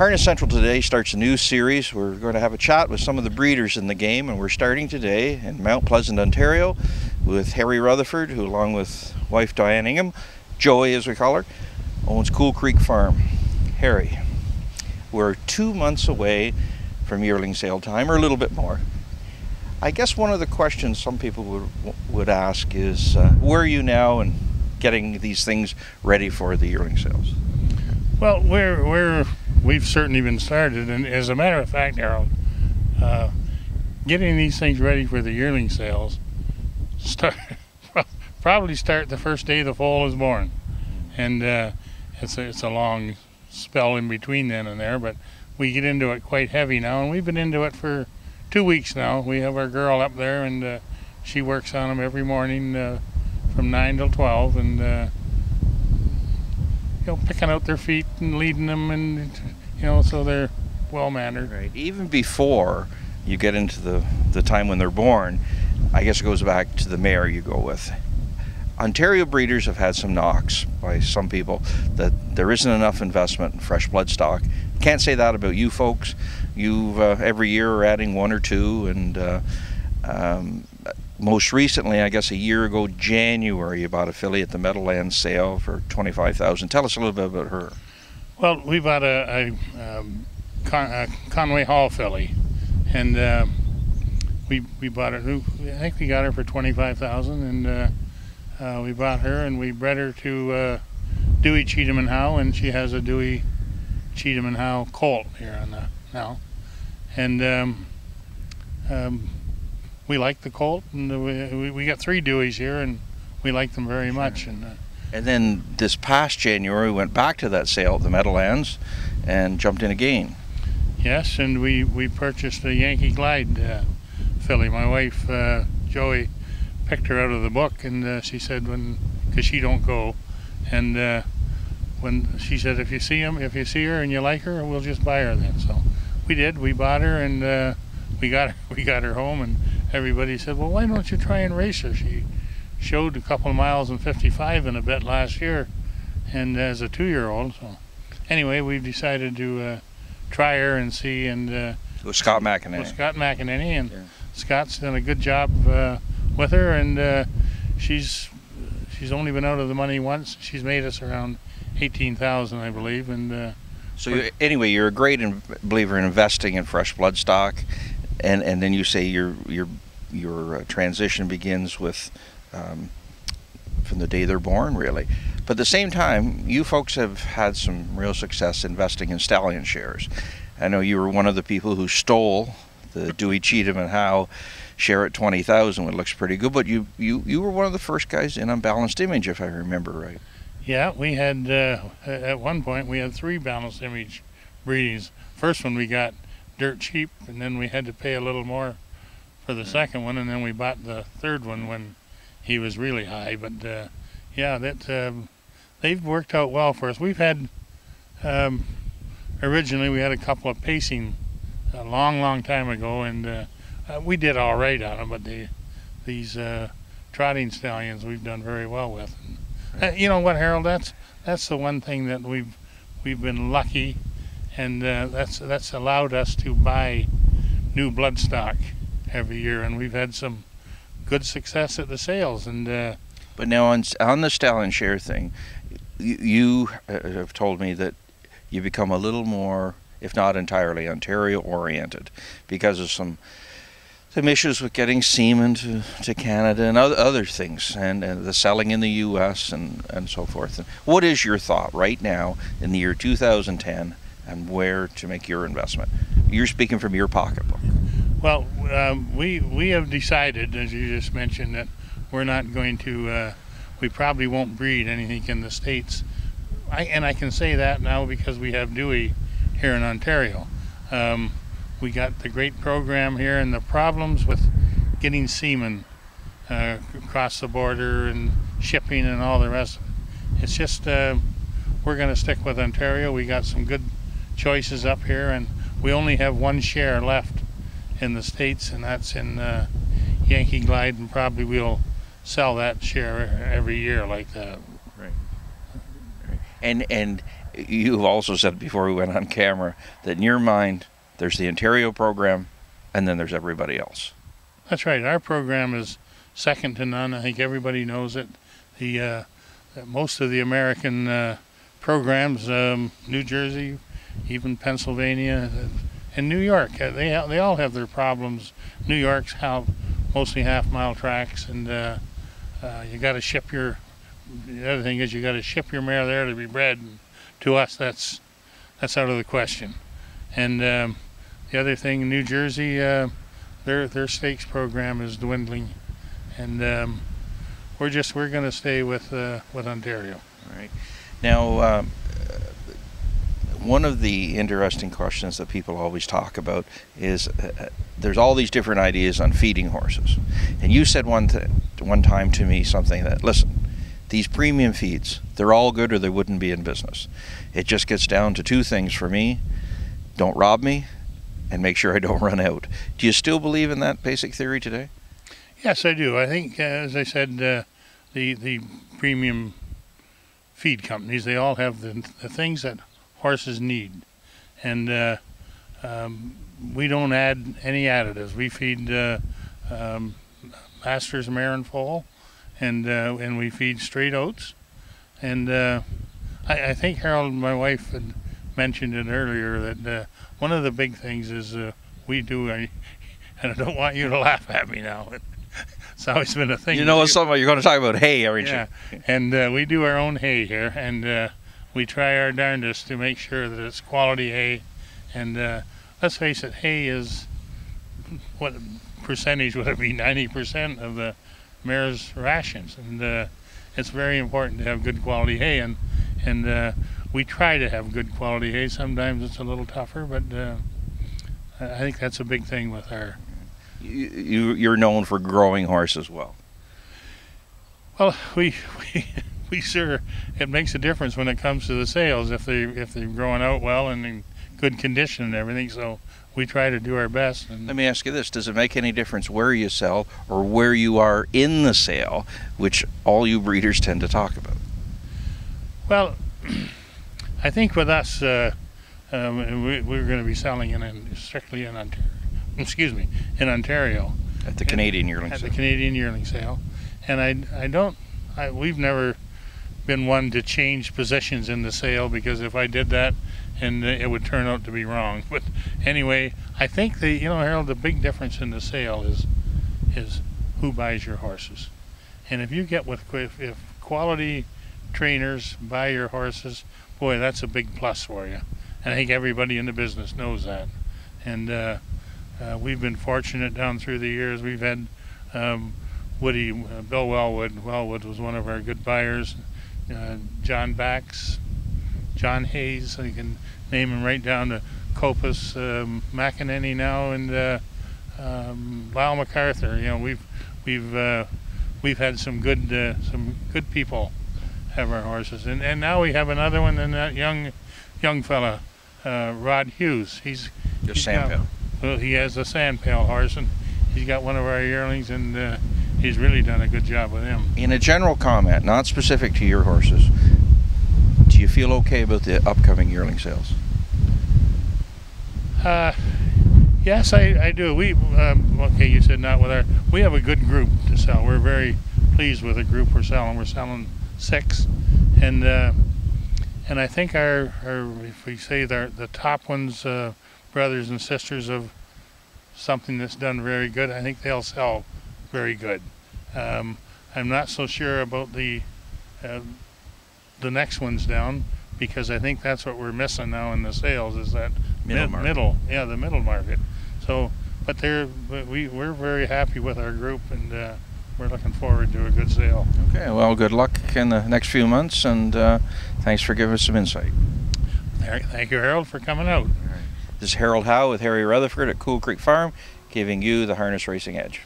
Harness Central today starts a new series. We're going to have a chat with some of the breeders in the game, and we're starting today in Mount Pleasant, Ontario, with Harry Rutherford, who, along with wife Diane Ingham, Joey as we call her, owns Cool Creek Farm. Harry, we're 2 months away from yearling sale time, or a little bit more. I guess one of the questions some people would ask is, where are you now in getting these things ready for the yearling sales? Well, we've certainly been started, and as a matter of fact, Harold, getting these things ready for the yearling sales probably start the first day the foal is born, and it's a long spell in between then and there, but we get into it quite heavy now, and we've been into it for 2 weeks now. We have our girl up there, and she works on them every morning from 9 till 12, and picking out their feet and leading them, and so they're well mannered. Right. Even before you get into the time when they're born, I guess it goes back to the mare you go with. Ontario breeders have had some knocks by some people that there isn't enough investment in fresh blood stock. Can't say that about you folks. You every year are adding 1 or 2, and most recently, I guess a year ago, January, you bought a filly at the Meadowlands sale for $25,000. Tell us a little bit about her. Well, we bought a Conway Hall filly, and we bought her. I think we got her for $25,000, and we bought her and we bred her to Dewey Cheatham and Howe, and she has a Dewey Cheatham and Howe colt here on now, and we like the colt, and we got 3 Deweys here, and we like them very much. And then this past January, we went back to that sale at the Meadowlands and jumped in again. Yes, and we purchased a Yankee Glide filly. My wife, Joey, picked her out of the book, and she said, because she don't go, and when she said, if you see her and you like her, we'll just buy her then. So we did. We bought her, and we got her home, and everybody said, well, why don't you try and race her? She showed a couple of miles in 55 in a bet last year, and as a 2-year-old. So anyway, we've decided to try her and see, and with Scott McEnany. With Scott McEnany, and yeah. Scott's done a good job with her, and she's only been out of the money once. She's made us around $18,000, I believe, and so anyway, you're a great believer in investing in fresh blood stock, and then you say your transition begins with from the day they're born, really. But at the same time, you folks have had some real success investing in stallion shares. I know you were one of the people who stole the Dewey Cheatham and Howe share at $20,000, which looks pretty good, but you were one of the first guys in on Balanced Image, if I remember right. Yeah, we had at one point we had 3 Balanced Image breedings. First one we got dirt cheap, and then we had to pay a little more for the second one, and then we bought the third one when he was really high. But yeah, they've worked out well for us. We've had originally we had a couple of pacing a long time ago, and we did all right on them, but these trotting stallions we've done very well with. And, you know what, Harold, that's the one thing that we've been lucky, and that's allowed us to buy new bloodstock every year, and we've had some good success at the sales. And but now on the stallion share thing, you have told me that you become a little more, if not entirely, Ontario oriented because of some issues with getting semen to Canada and other things, and the selling in the U.S. and so forth. And what is your thought right now in the year 2010 and where to make your investment? You're speaking from your pocketbook. Well, we have decided, as you just mentioned, that we're not going to, we probably won't breed anything in the States. And I can say that now because we have Dewey here in Ontario. We got the great program here, and the problems with getting semen across the border and shipping and all the rest of it. It's just, we're going to stick with Ontario. We got some good choices up here, and we only have 1 share left in the States, and that's in Yankee Glide, and probably we'll sell that share every year like that. Right. And You've also said before we went on camera that in your mind there's the Ontario program and then there's everybody else. That's right. Our program is second to none. I think everybody knows it. The most of the American programs, New Jersey, even Pennsylvania, and New York, they all have their problems. New York's mostly half-mile tracks, and you got to ship your. The other thing is you got to ship your mare there to be bred. And to us, that's out of the question. And the other thing, New Jersey, their stakes program is dwindling, and we're going to stay with Ontario. All right. Now, one of the interesting questions that people always talk about is there's all these different ideas on feeding horses, and you said one time to me something that, listen, these premium feeds, they're all good or they wouldn't be in business. It just gets down to two things for me: don't rob me, and make sure I don't run out. Do you still believe in that basic theory today? Yes, I do. I think, as I said, the premium feed companies, they all have the things that horses need, and we don't add any additives. We feed Masters Mare and Foal, and we feed straight oats, and I think Harold, my wife, had mentioned it earlier that one of the big things is we do, and I don't want you to laugh at me now. It's always been a thing. You know, you're going to talk about hay, aren't you? Yeah, and we do our own hay here, and we try our darndest to make sure that it's quality hay. And let's face it, hay is, what percentage would it be? 90% of the mare's rations, and it's very important to have good quality hay. And we try to have good quality hay. Sometimes it's a little tougher, but I think that's a big thing with our. You're known for growing horses well. Well, we sure, it makes a difference when it comes to the sales if they're growing out well and in good condition and everything. So we try to do our best. And let me ask you this: does it make any difference where you sell or where you are in the sale, which all you breeders tend to talk about? Well, I think with us, we're going to be selling strictly in Ontario. Excuse me, in Ontario. At the Canadian yearling sale. At the Canadian yearling sale. And we've never been one to change positions in the sale, because if I did that, and it would turn out to be wrong. But anyway, I think Harold, the big difference in the sale is who buys your horses. And if you get if quality trainers buy your horses, boy, that's a big plus for you. And I think everybody in the business knows that. And we've been fortunate down through the years. We've had Bill Wellwood. Wellwood was one of our good buyers. John Bax, John Hayes. I can name him right down to Copus, McEnany now, and Lyle MacArthur. We've had some good people have our horses, and now we have another one, and that young fella, Rod Hughes. He's Sandpail. Well, he has a Sandpail horse, and he's got one of our yearlings, and he's really done a good job with him. In a general comment, not specific to your horses, do you feel okay about the upcoming yearling sales? Yes, I do. Okay, you said not with our. We have a good group to sell. We're very pleased with the group we're selling. We're selling 6, and I think if we say the top ones. Brothers and sisters of something that's done very good, I think they'll sell very good. I'm not so sure about the next ones down, because I think that's what we're missing now in the sales, is that the middle market. So, but we're very happy with our group, and we're looking forward to a good sale. Okay, well, good luck in the next few months, and thanks for giving us some insight. Thank you, Harold, for coming out. This is Harold Howe with Harry Rutherford at Cool Creek Farm, giving you the Harness Racing Edge.